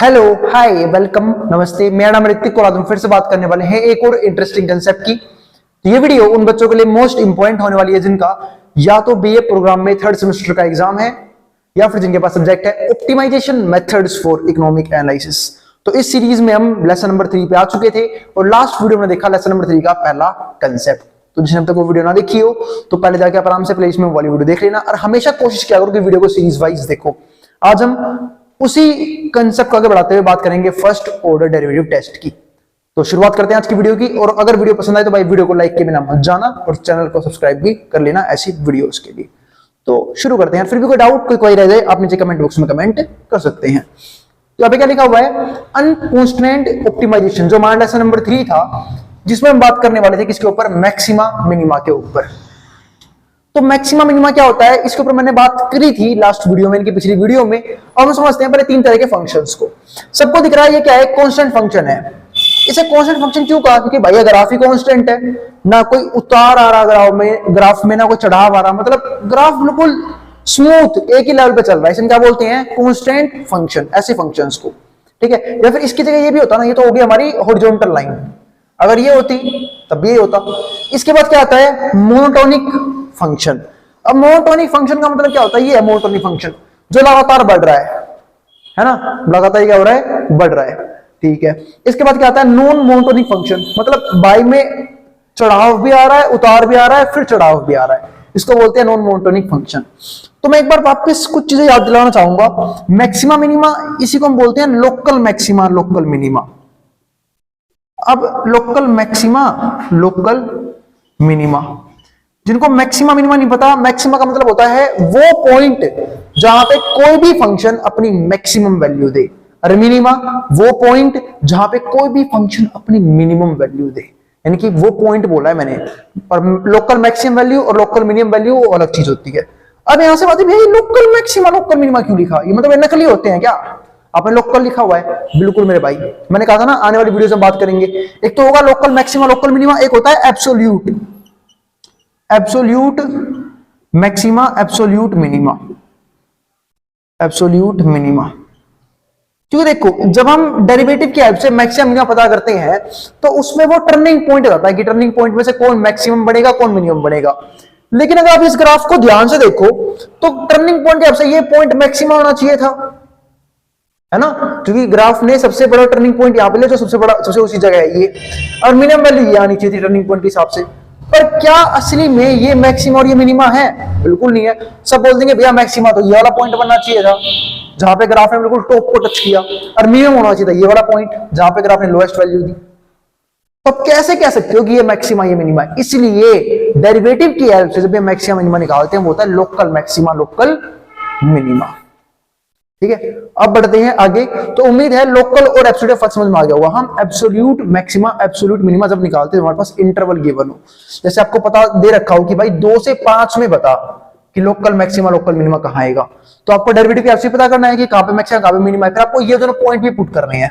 Hello, हाय, welcome, नमस्ते। मेरा नाम ऋतिक और आज हम फिर से बात करने वाले हैं एक और इंटरेस्टिंग कंसेप्ट की। तो ये वीडियो उन बच्चों के लिए मोस्ट इंपॉर्टेंट होने वाली है जिनका या तो बीए प्रोग्राम में थर्ड सेमेस्टर का एग्जाम है या फिर जिनके पास सब्जेक्ट है optimization methods for economic analysis. तो इस सीरीज में हम लेसन नंबर 3 पे आ चुके थे और लास्ट वीडियो में देखा लेसन नंबर 3 का पहला कंसेप्ट। तो जिसने अब तक वो वीडियो ना देखी हो तो पहले जाके आप आराम से प्लेलिस्ट में वाली वीडियो देख लेना और हमेशा कोशिश किया करो कि वीडियो को सीरीज वाइज देखो। आज हम उसी कंसेप्ट को आगे बढ़ाते हुए बात करेंगे फर्स्ट ऑर्डर डेरिवेटिव टेस्ट की। तो शुरुआत करते हैं आज की वीडियो की। और अगर वीडियो पसंद आए तो भाई वीडियो को लाइक के बिना मत जाना और चैनल को सब्सक्राइब भी कर लेना ऐसी वीडियोस के लिए। तो शुरू करते हैं। फिर भी कोई डाउट कोई क्वेरी रह जाए आप नीचे कमेंट बॉक्स में कमेंट कर सकते हैं। तो अभी क्या लिखा हुआ है, अनकॉन्स्टेंट ऑप्टिमाइजेशन, जो हमारा लेसन नंबर 3 था जिसमें हम बात करने वाले थे किसके ऊपर, मैक्सिमा मिनिमा के ऊपर। तो मैक्सिमा मिनिमा क्या होता है इसके ऊपर मैंने बात करी थी लास्ट वीडियो में, इनकी पिछली वीडियो में। और हम समझते हैं पहले 3 तरह के फंक्शंस को। सबको दिख रहा है ये क्या है, कांस्टेंट फंक्शन है। इसे कांस्टेंट फंक्शन क्यों कहा, क्योंकि भैया ग्राफ ही कांस्टेंट है, ना कोई उतार आ रहा ग्राफ में ना कोई चढ़ाव आ रहा, मतलब ग्राफ बिल्कुल स्मूथ एक ही लेवल पे चल रहा है। इसे क्या बोलते हैं, कांस्टेंट फंक्शन, ऐसे फंक्शंस को। ठीक है, या फिर इसकी जगह ये भी होता ना, ये तो होगी हमारी हॉरिजॉन्टल लाइन, अगर ये होती तब ये होता। इसके बाद क्या आता है, मोनोटोनिक फंक्शन। अब मोनोटोनिक फंक्शन का मतलब क्या होता है, ये है मोनोटोनिक फंक्शन जो लगातार बढ़ रहा है ना, लगातार क्या हो रहा है, बढ़ रहा है। ठीक है, इसके बाद क्या आता है, नॉन मोनोटोनिक फंक्शन, मतलब बाई में चढ़ाव भी आ रहा है, उतार भी आ रहा है, फिर चढ़ाव भी आ रहा है, इसको बोलते हैं नॉन मोनोटोनिक फंक्शन। तो मैं एक बार वापस कुछ चीजें याद दिलाना चाहूंगा। मैक्सिमा मिनिमा इसी को हम बोलते हैं लोकल मैक्सिमा, लोकल मिनिमा। अब लोकल मैक्सिमा, लोकल मिनिमा, जिनको मैक्सिमा मिनिमा नहीं पता, मैक्सिमा का मतलब होता है वो पॉइंट जहां पे कोई भी फंक्शन अपनी मैक्सिमम वैल्यू दे, और मिनिमा वो पॉइंट जहां पे कोई भी फंक्शन अपनी मिनिमम वैल्यू दे, यानी कि वो पॉइंट बोला है मैंने। और लोकल मैक्सिमम वैल्यू और लोकल मिनिमम वैल्यू वो अलग चीज होती है। अब यहां से बात है भाई लोकल मैक्सिमा लोकल मिनिमा क्यों लिखा, ये मतलब नकली होते हैं क्या, आपने लोकल लिखा हुआ है। बिल्कुल मेरे भाई, मैंने कहा था ना आने वाली वीडियो में बात करेंगे। एक तो होगा लोकल मैक्सिमा लोकल मिनिमा, एक होता है absolute, absolute maxima, absolute minima, absolute minima. क्योंकि देखो जब हम डेरिवेटिव की हेल्प से मैक्सिमम मिनिमा पता करते हैं तो उसमें वो टर्निंग पॉइंट रहता है कि टर्निंग पॉइंट में से कौन मैक्सिमम बनेगा कौन मिनिमम बनेगा। लेकिन अगर आप इस ग्राफ को ध्यान से देखो तो टर्निंग पॉइंट की हेल्प से ये पॉइंट मैक्सिमम होना चाहिए था, है ना, क्योंकि ग्राफ ने सबसे बड़ा टर्निंग पॉइंट यहां पे लिया जो सबसे बड़ा सबसे उसी जगह है ये, और मिनिमम वैल्यू ये आनी चाहिए थी टर्निंग पॉइंट के हिसाब से। पर क्या असली में ये मैक्सिमा और ये मिनिमा है, बिल्कुल नहीं है। सब बोल देंगे भैया मैक्सिमा तो ये वाला पॉइंट बनना चाहिए था जहां पे ग्राफ ने बिल्कुल टॉप को टच किया, और मिनिमम होना चाहिए था ये वाला पॉइंट जहां पे ग्राफ ने लोएस्ट वैल्यू दी। तो कैसे कह सकते हो कि ये मैक्सिमा ये मिनिमा है, इसलिए डेरिवेटिव की हेल्प से जब ये मैक्सिमा मिनिमा निकालते हैं वो होता है लोकल मैक्सिमा लोकल मिनिमा। ठीक है, अब बढ़ते हैं आगे। तो उम्मीद है लोकल और एब्सोल्यूट फर्क समझ में आ गया होगा। हम एब्सोल्यूट मैक्सिमा एब्सोल्यूट मिनिमा जब निकालते हैं हमारे पास इंटरवल गिवन हो, जैसे आपको पता दे रखा हो कि भाई 2 से 5 में बता कि लोकल मैक्सिमा लोकल मिनिमा कहां आएगा, तो आपको डेरिवेटिव की हेल्प से पता करना है कि कहां पे मैक्सिमा कहां पे मिनिमा है। फिर आपको ये दोनों पॉइंट भी पुट करने हैं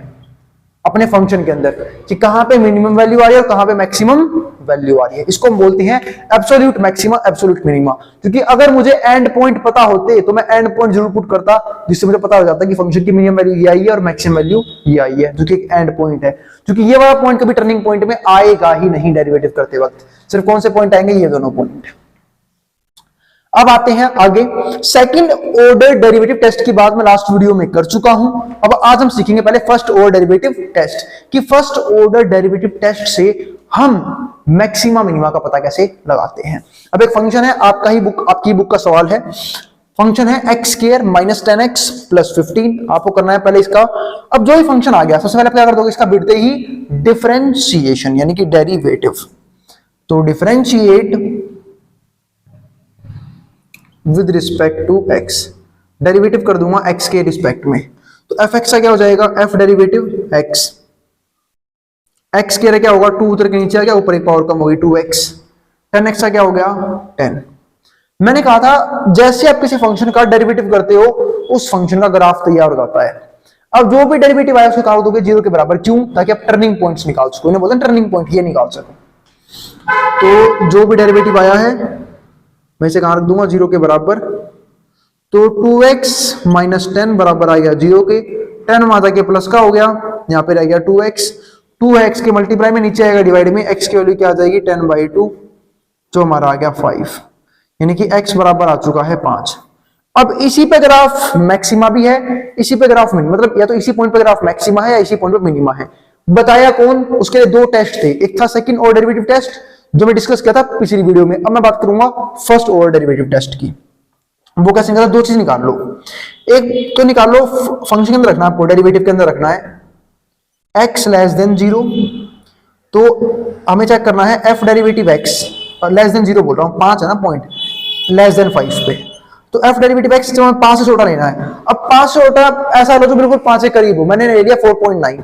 अपने फंक्शन के अंदर कि कहां पे मिनिमम वैल्यू आ रही है और कहां पे मैक्सिमम वैल्यू आ रही है। इसको हम बोलते हैं एब्सोल्यूट मैक्सिमा एब्सोल्यूट मिनिमा। क्योंकि अगर मुझे एंड पॉइंट पता होते तो मैं एंड पॉइंट जरूर पुट करता जिससे मुझे पता हो जाता कि फंक्शन की मिनिमम वैल्यू ये आई है और मैक्सिमम वैल्यू ये आई है, जो कि एक एंड पॉइंट है। क्योंकि ये वाला पॉइंट कभी टर्निंग पॉइंट में आएगा ही नहीं डेरिवेटिव करते वक्त, सिर्फ कौन से पॉइंट आएंगे, ये दोनों पॉइंट। अब आते हैं आगे। सेकंड ऑर्डर डेरिवेटिव टेस्ट की बात मैं लास्ट वीडियो में कर चुका हूं। अब आज हम सीखेंगे पहले फर्स्ट ऑर्डर डेरिवेटिव टेस्ट कि फर्स्ट ऑर्डर डेरिवेटिव टेस्ट से हम मैक्सिमा मिनिमा का पता कैसे लगाते हैं। अब एक फंक्शन है, आपकी बुक का सवाल है, फंक्शन है x square minus 10x plus 15। आपको करना है पहले इसका, अब जो ही फंक्शन आ गया सबसे पहले क्या कर दोगे, इसका बिड़ते ही डिफरेंशिएशन यानी कि डेरिवेटिव। तो differentiate with respect to x, derivative कर दूंगा x के रिस्पेक्ट में। तो fx का क्या हो जाएगा, f डेरिवेटिव x, x के क्या होगा 2 उतर के नीचे आ गया, ऊपर एक पावर कम होगी 2x, 10x का क्या हो गया 10। मैंने कहा था जैसे आप किसी फंक्शन का डेरिवेटिव करते हो उस फंक्शन का ग्राफ तैयार हो जाता है। अब जो भी डेरिवेटिव आया उसको निकाल दोगे 0 के बराबर, क्यों, ताकि आप टर्निंग पॉइंट्स निकाल सको, इन्हें बोलते हैं टर्निंग पॉइंट, ये निकाल सको। तो जो भी डेरिवेटिव आया है मैं इसे कहां रख दूंगा 0 के बराबर। तो 2x माइनस 10 बराबर आ गया 0 के, 10 वहां जाके प्लस का हो गया, यहाँ पे रह गया 2x, 2x के मल्टीप्लाई में नीचे आएगा डिवाइड में, x की वैल्यू क्या आ जाएगी 10/2, जो हमारा आ गया 5, यानी कि x बराबर आ चुका है 5। अब इसी पे ग्राफ मैक्सिमा भी है, इसी पे ग्राफ मिनिमा, मतलब या तो इसी पॉइंट पे ग्राफ मैक्सिमा है या इसी पॉइंट पे मिनिमा है। बताया कौन? उसके लिए दो टेस्ट थे, एक था सेकंड ऑर्डर डेरिवेटिव टेस्ट जो मैं डिस्कस किया था पिछली वीडियो में। अब मैं बात करूंगा फर्स्ट ऑर्डर डेरिवेटिव टेस्ट की। वो कैसे निकाला? दो चीज निकाल लो, एक तो निकाल लो फंक्शन के अंदर रखना है आपको, डेरिवेटिव के अंदर रखना है x लेस देन 0, तो हमें चेक करना है f derivative x less than 0 बोल रहा हूं, 5 है ना पॉइंट, लेस देन 5 पे, तो f डेरिवेटिव x जो 5 से छोटा लेना है। अब 5 से छोटा ऐसा लो जो बिल्कुल 5 के करीब हो, मैंने ले लिया 4.9,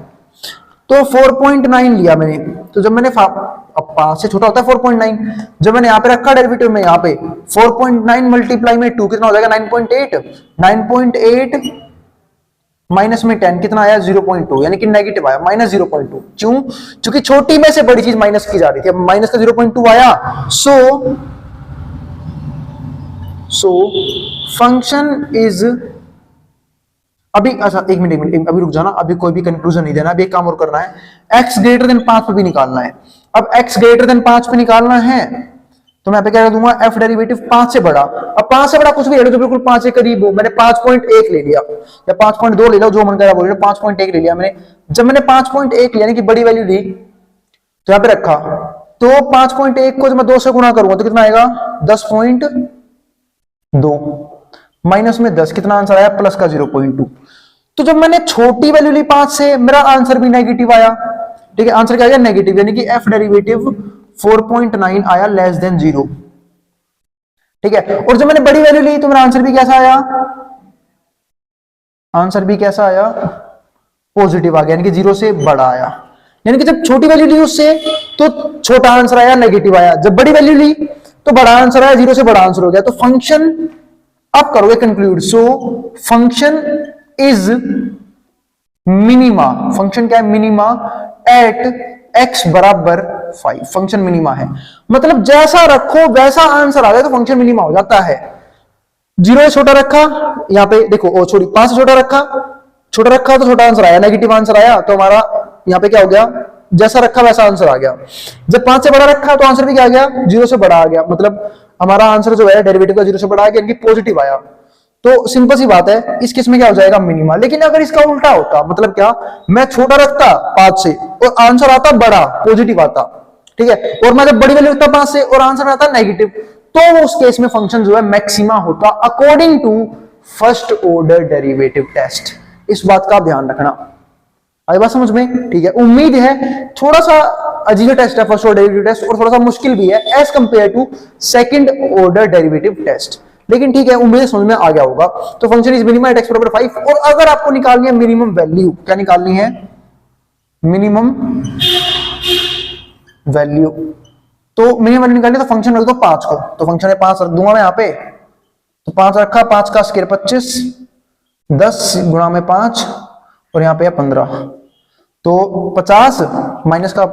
तो 4.9 लिया मैंने, तो जब मैंने अब 5 से छोटा होता है 4.9, जब मैंने यहाँ पे रखा डेरिवेटिव में, यहाँ पे 4.9 मल्टीप्लाई में 2 कितना हो जाएगा 9.8, 9.8 माइनस में 10 कितना आया 0.2, यानी कि नेगेटिव आया -0.2। क्यों? क्योंकि छोटी में से बड़ी चीज माइनस की जा रही थी, अब माइनस का 0.2 आया। सो फंक्शन इज, अभी अच्छा एक मिनट अभी रुक जाना, अभी कोई भी कंक्लूजन नहीं देना, अभी एक काम और करना है, x ग्रेटर देन 5 पे भी निकालना है। अब x ग्रेटर देन 5 पे निकालना है तो मैं पे क्या कर दूंगा, f डेरिवेटिव 5 से बड़ा। अब 5 से बड़ा कुछ भी है जो बिल्कुल 5 के करीब हो, मैंने 5.1 ले लिया या 5.2 ले लो, जो मन करा बोल रहे, 5.1 ले लिया मैंने। जब मैंने 5.1 लिया यानी कि बड़ी वैल्यू ली तो यहाँ पे रखा, तो 5.1 को जब मैं 2 से गुणा करूंगा तो कितना आएगा 10.2, माइनस में 10, कितना आंसर आया प्लस का 0.2। तो जब मैंने छोटी वैल्यू ली 5 से, मेरा आंसर भी नेगेटिव आया, ठीक है, आंसर क्या आया नेगेटिव, यानी कि f डेरिवेटिव 4.9 आया लेस देन 0, ठीक है। और जब मैंने बड़ी वैल्यू ली तो मेरा आंसर भी कैसा आया, आंसर भी कैसा आया पॉजिटिव आ गया, यानी कि 0 से बड़ा आया। यानी कि जब छोटी वैल्यू ली उससे तो छोटा आंसर आया, नेगेटिव आया, जब बड़ी वैल्यू ली तो बड़ा आंसर आया, 0 से बड़ा आंसर हो गया। तो फंक्शन आप करोगे conclude, so function is minima, function क्या है मिनिमा एट x बराबर 5, फंक्शन मिनिमा है, मतलब जैसा रखो वैसा आंसर आ जाए तो फंक्शन मिनिमा हो जाता है। 0 से छोटा रखा, यहाँ पे देखो छोटी 5 से छोटा रखा तो छोटा आंसर आया, नेगेटिव आंसर आया, तो हमारा यहाँ पे क्या हो गया, जैसा रखा वैसा आंसर आ गया। जब 5 से बड़ा रखा तो आंसर भी क्या आ गया 0 से बड़ा आ गया, मतलब हमारा आंसर जो है डेरिवेटिव का 0 से बड़ा आ गया, यानी कि पॉजिटिव आया। तो सिंपल सी बात है, इस केस में क्या हो जाएगा मिनिमा। लेकिन अगर इसका उल्टा होता, मतलब क्या, मैं छोटा रखता 5 से और आंसर आता बड़ा पॉजिटिव आता, ठीक है, और मैं जब बड़ी वैल्यू रखता 5 से और आंसर आता नेगेटिव, तो उस केस में फंक्शन जो है मैक्सिमा होता according to first order derivative test. इस बात का ध्यान रखना, आई बात समझ में, ठीक है। उम्मीद है थोड़ा सा अजीब टेस्ट है फर्स्ट ऑर्डर डेरिवेटिव टेस्ट, और थोड़ा सा मुश्किल भी है as compare to second order derivative test, लेकिन ठीक है, उम्मीद समझ में आ गया होगा। तो function is minimum at x बराबर 5, और अगर आपको निकालनी है मिनिमम वैल्यू, क्या निकालनी है मिनिमम वैल्यू, तो मिनिमम वैल्यू निकालनी है तो फंक्शन रख दो 5 को, तो फंक्शन है 5 रख दूंगा मैं यहाँ पे, तो 5 रखा, 5 का स्क्वायर 25, 10 गुणा में 5 और यहाँ पे है 15, तो 50 माइनस का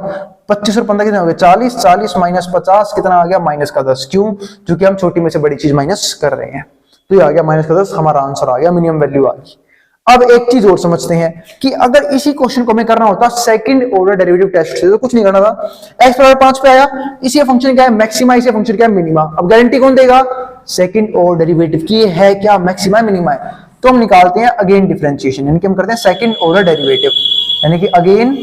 25 और 15 कितने हो गए 40, 40 माइनस 50 कितना आ गया माइनस का 10। क्यों? क्योंकि हम छोटी में से बड़ी चीज माइनस कर रहे हैं, तो ये आ गया माइनस का 10, हमारा आंसर आ गया, मिनिमम वैल्यू आ गई। अब एक चीज और समझते हैं कि अगर इसी क्वेश्चन को हमें करना होता सेकंड ऑर्डर डेरिवेटिव टेस्ट से, तो कुछ नहीं करना था, x बराबर 5 पे आया, इसी फंक्शन क्या है मैक्सिमा, इसी फंक्शन क्या है मिनिमा। अब गारंटी कौन देगा, सेकंड ऑर्डर डेरिवेटिव की है क्या मैक्सिमा मिनिमा है, तो हम निकालते हैं अगेन डिफरेंशिएशन, यानी कि हम करते हैं सेकंड ऑर्डर डेरिवेटिव, यानी कि अगेन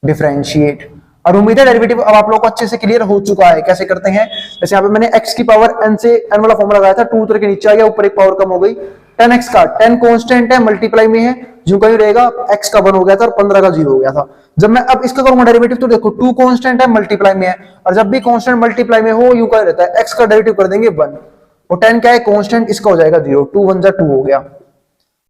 डिफरेंशिएट। और उम्मीद है डेरिवेटिव अब आप लोगों को अच्छे से क्लियर हो चुका है कैसे करते हैं। जैसे यहाँ पे मैंने x की पावर n से n वाला फॉर्मूला लगाया था, 2 उतर के नीचे आ गया, ऊपर एक पावर कम हो गई, 10x का 10 कांस्टेंट है, मल्टीप्लाई में है, जो कहीं रहेगा x का 1 हो गया था और 15 का 0 हो गया था। जब मैं अब इसका करूंगा डेरिवेटिव तो देखो 2 कांस्टेंट है, मल्टीप्लाई में है, और जब भी कांस्टेंट मल्टीप्लाई में हो यूं का रहता है, x का डेरिवेटिव कर देंगे 1 और 10 क्या है कांस्टेंट, इसका हो जाएगा 0, 2 1 जा 2 हो गया।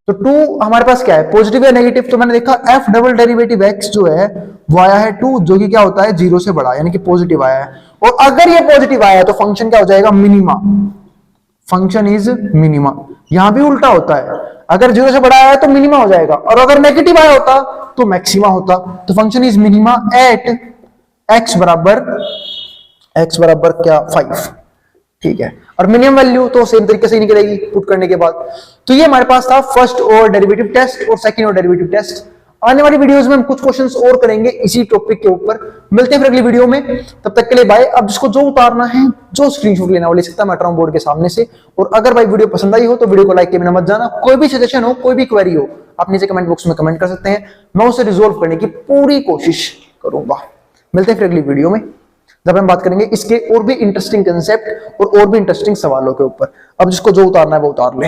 तो 2 हमारे पास क्या है पॉजिटिव या नेगेटिव, तो मैंने देखा f डबल डेरिवेटिव x जो है वो आया है 2, जो कि क्या होता है 0 से बड़ा, यानी कि पॉजिटिव आया है। और अगर ये पॉजिटिव आया है तो फंक्शन क्या हो जाएगा मिनिमा, फंक्शन इज मिनिमा। यहां भी उल्टा होता है, अगर 0 से बड़ा आया है तो मिनिमा हो जाएगा, और अगर नेगेटिव आया होता तो मैक्सिमा होता। तो function is minima at x बराबर क्या 5, ठीक है, और मिनिमम वैल्यू तो सेम तरीके से ही निकलेगी पुट करने के बाद। तो ये हमारे पास था फर्स्ट ऑर्डर डेरिवेटिव टेस्ट और सेकंड ऑर्डर डेरिवेटिव टेस्ट। आने वाली वीडियोस में हम कुछ क्वेश्चंस और करेंगे इसी टॉपिक के ऊपर। मिलते हैं फिर अगली वीडियो में, तब तक के लिए बाय। अब जिसको जो उतारना है, जो स्क्रीनशॉट लेना वो ले सकता है मेट्रो बोर्ड के सामने से। और अगर भाई वीडियो पसंद आई हो तो वीडियो को लाइक किए बिना मत जाना। कोई भी सजेशन हो, कोई भी क्वेरी हो, आप नीचे कमेंट बॉक्स में कमेंट कर सकते हैं, मैं उसे रिजोल्व करने की पूरी कोशिश करूंगा। मिलते हैं फिर अगली वीडियो में, जब हम बात करेंगे इसके और भी इंटरेस्टिंग कंसेप्ट और भी इंटरेस्टिंग सवालों के ऊपर। अब जिसको जो उतारना है वो उतार ले।